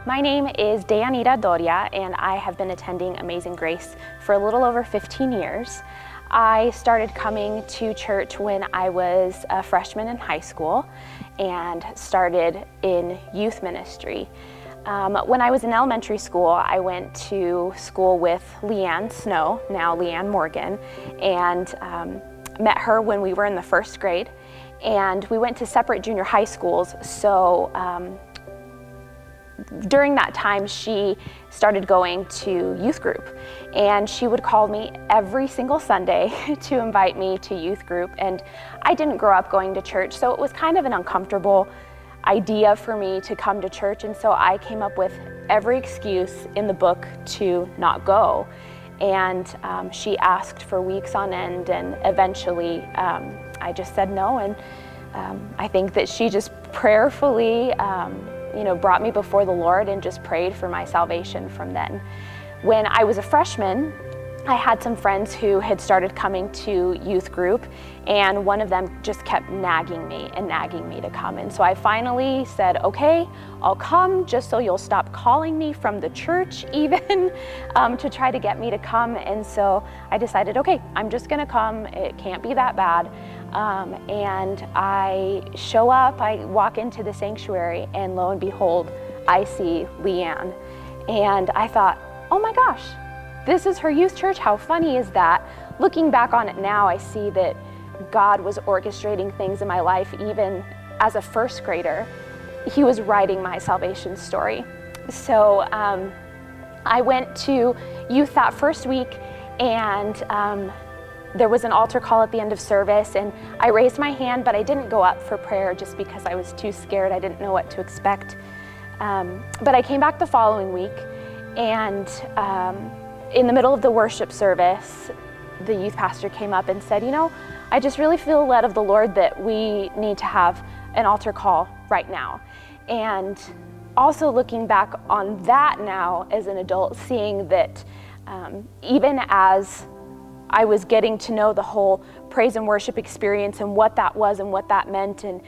My name is Deyanira, and I have been attending Amazing Grace for a little over 15 years. I started coming to church when I was a freshman in high school and started in youth ministry. When I was in elementary school, I went to school with Leanne Snow, now Leanne Morgan, and met her when we were in the first grade. And we went to separate junior high schools, so during that time, she started going to youth group, and she would call me every single Sunday to invite me to youth group. And I didn't grow up going to church, so it was kind of an uncomfortable idea for me to come to church, and so I came up with every excuse in the book to not go. And she asked for weeks on end, and eventually I just said no. And I think that she just prayerfully brought me before the Lord and just prayed for my salvation from then. When I was a freshman, I had some friends who had started coming to youth group, and one of them just kept nagging me to come. And so I finally said, okay, I'll come, just so you'll stop calling me from the church even to try to get me to come. And so I decided, okay, I'm just gonna come, it can't be that bad. And I show up, I walk into the sanctuary, and lo and behold, I see Leanne. And I thought, oh my gosh, this is her youth church, how funny is that? Looking back on it now, I see that God was orchestrating things in my life. Even as a first grader, He was writing my salvation story. So I went to youth that first week, and there was an altar call at the end of service, and I raised my hand, but I didn't go up for prayer just because I was too scared. I didn't know what to expect. But I came back the following week, and in the middle of the worship service, the youth pastor came up and said, I just really feel led of the Lord that we need to have an altar call right now. And also looking back on that now as an adult, seeing that even as I was getting to know the whole praise and worship experience and what that was and what that meant, and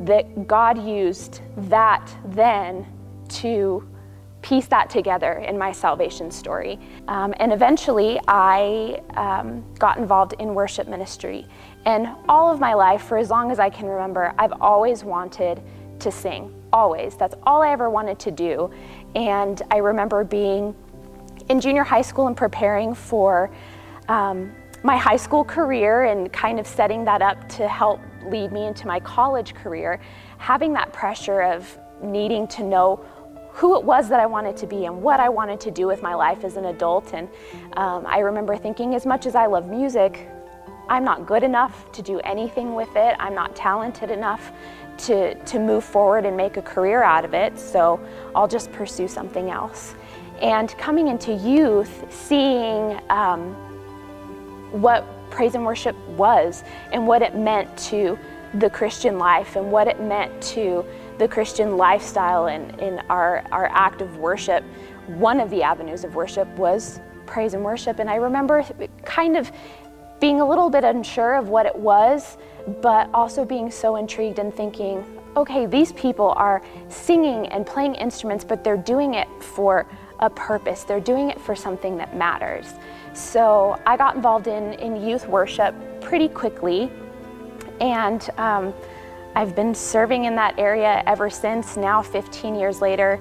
that God used that then to piece that together in my salvation story. And eventually I got involved in worship ministry. And all of my life, for as long as I can remember, I've always wanted to sing, always. That's all I ever wanted to do. And I remember being in junior high school and preparing for my high school career and kind of setting that up to help lead me into my college career, having that pressure of needing to know who it was that I wanted to be and what I wanted to do with my life as an adult. And I remember thinking, as much as I love music, I'm not good enough to do anything with it. I'm not talented enough to move forward and make a career out of it, so I'll just pursue something else. And coming into youth, seeing what praise and worship was and what it meant to the Christian life and what it meant to the Christian lifestyle and in our act of worship, one of the avenues of worship was praise and worship. And I remember kind of being a little bit unsure of what it was, but also being so intrigued and thinking, okay, these people are singing and playing instruments, but they're doing it for a purpose. They're doing it for something that matters. So I got involved in youth worship pretty quickly, and I've been serving in that area ever since. Now 15 years later,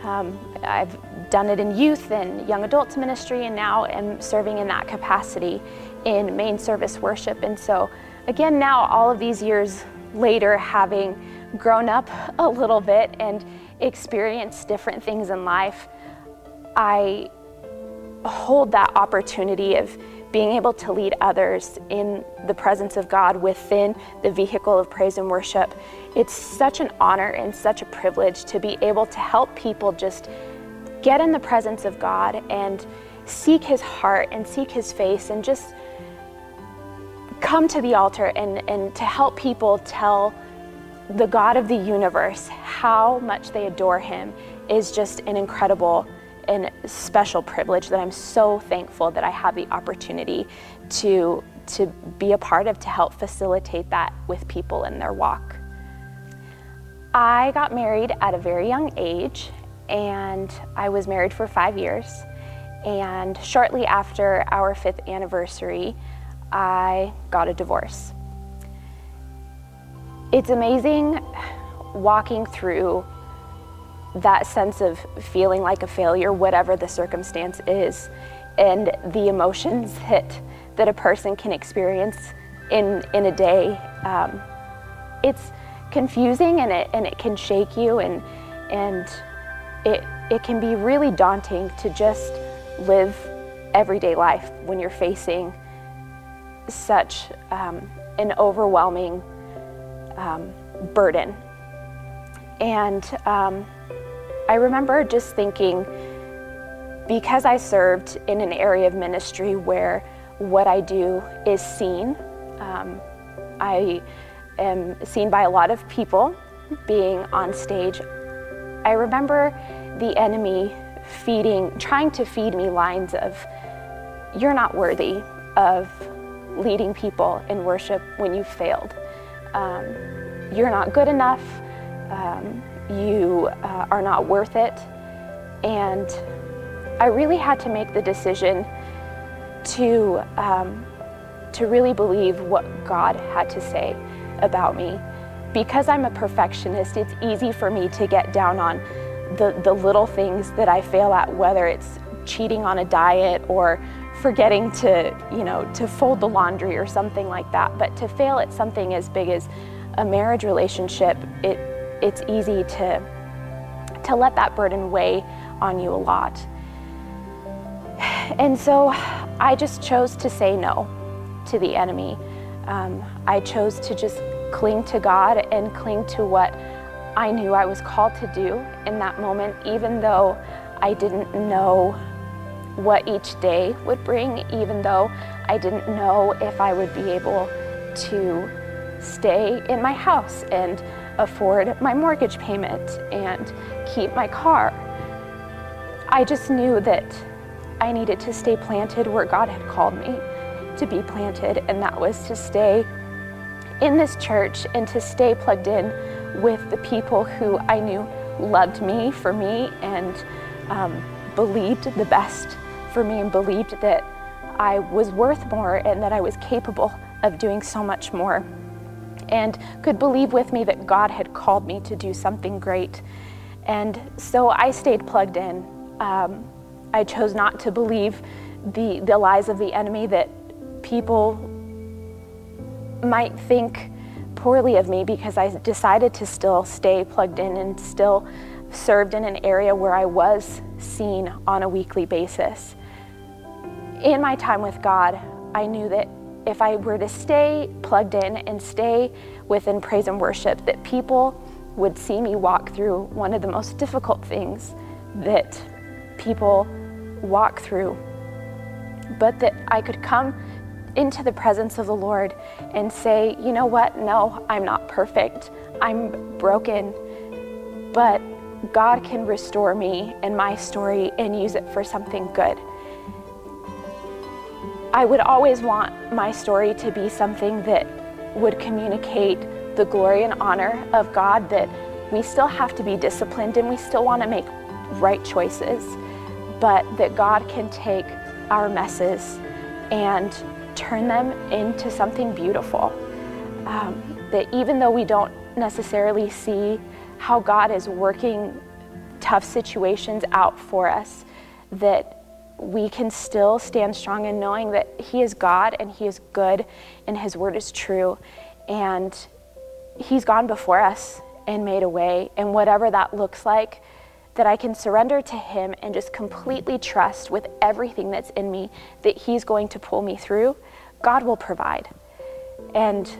I've done it in youth and young adults ministry, and now am serving in that capacity in main service worship. And so again, now all of these years later, having grown up a little bit and experienced different things in life, I hold that opportunity of being able to lead others in the presence of God within the vehicle of praise and worship. It's such an honor and such a privilege to be able to help people just get in the presence of God and seek His heart and seek His face and just come to the altar and to help people tell the God of the universe how much they adore Him is just an incredible and special privilege that I'm so thankful that I have the opportunity to be a part of, to help facilitate that with people in their walk. I got married at a very young age, and I was married for 5 years. And shortly after our 5th anniversary, I got a divorce. It's amazing walking through that sense of feeling like a failure, whatever the circumstance is, and the emotions that a person can experience in a day. It's confusing, and it can shake you, and it can be really daunting to just live everyday life when you're facing such an overwhelming burden. And I remember just thinking, because I served in an area of ministry where what I do is seen, I am seen by a lot of people being on stage. I remember the enemy trying to feed me lines of, "You're not worthy of leading people in worship when you've failed. You're not good enough. You are not worth it." And I really had to make the decision to really believe what God had to say about me. Because I'm a perfectionist, it's easy for me to get down on the little things that I fail at, whether it's cheating on a diet or forgetting to fold the laundry or something like that. But to fail at something as big as a marriage relationship, it's easy to let that burden weigh on you a lot. And so I just chose to say no to the enemy. I chose to just cling to God and cling to what I knew I was called to do in that moment, even though I didn't know what each day would bring, even though I didn't know if I would be able to stay in my house and afford my mortgage payment and keep my car. I just knew that I needed to stay planted where God had called me to be planted, and that was to stay in this church and to stay plugged in with the people who I knew loved me for me and believed the best for me and believed that I was worth more and that I was capable of doing so much more, and could believe with me that God had called me to do something great. And so I stayed plugged in. I chose not to believe the lies of the enemy that people might think poorly of me, because I decided to still stay plugged in and still served in an area where I was seen on a weekly basis. In my time with God, I knew that if I were to stay plugged in and stay within praise and worship, that people would see me walk through one of the most difficult things that people walk through, but that I could come into the presence of the Lord and say, "You know what? No, I'm not perfect. I'm broken, but God can restore me and my story and use it for something good." I would always want my story to be something that would communicate the glory and honor of God, that we still have to be disciplined and we still want to make right choices, but that God can take our messes and turn them into something beautiful. That even though we don't necessarily see how God is working tough situations out for us, that we can still stand strong in knowing that He is God and He is good and His word is true, and He's gone before us and made a way. And whatever that looks like, that I can surrender to Him and just completely trust with everything that's in me that He's going to pull me through. God will provide. And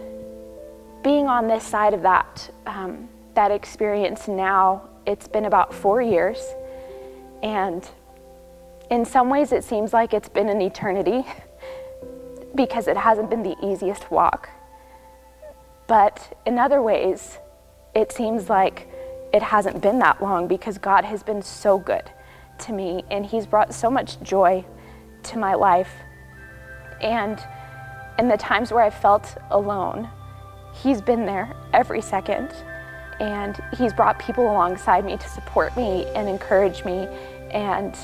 being on this side of that experience now, it's been about 4 years, and in some ways it seems like it's been an eternity because it hasn't been the easiest walk. But in other ways, it seems like it hasn't been that long, because God has been so good to me and He's brought so much joy to my life. And in the times where I felt alone, He's been there every second. And he's brought people alongside me to support me and encourage me and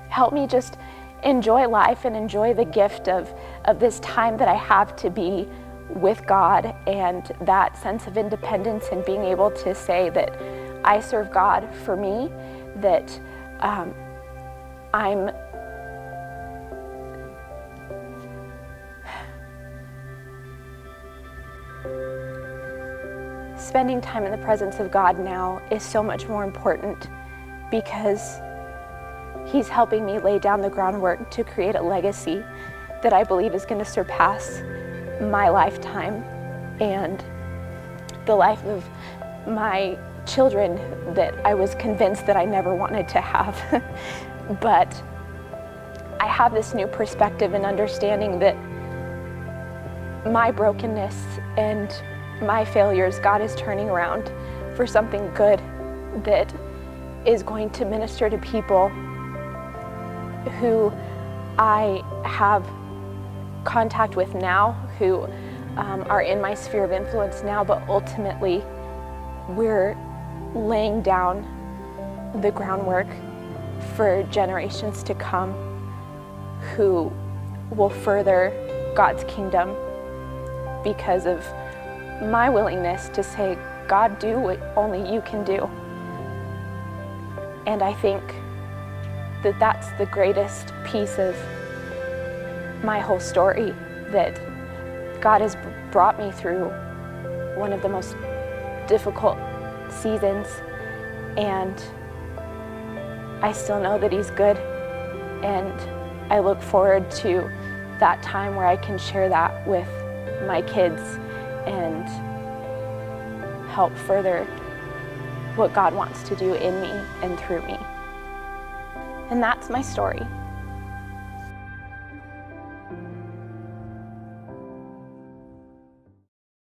help me just enjoy life and enjoy the gift of this time that I have to be with God, and that sense of independence and being able to say that I serve God for me, that I'm spending time in the presence of God now is so much more important, because he's helping me lay down the groundwork to create a legacy that I believe is going to surpass my lifetime and the life of my children that I was convinced that I never wanted to have. But I have this new perspective and understanding that my brokenness and my failures, God is turning around for something good that is going to minister to people who I have contact with now, who are in my sphere of influence now, but ultimately we're laying down the groundwork for generations to come who will further God's kingdom because of my willingness to say, God, do what only you can do. And I think that that's the greatest piece of my whole story, that God has brought me through one of the most difficult seasons, and I still know that he's good, and I look forward to that time where I can share that with my kids and help further what God wants to do in me and through me. And that's my story.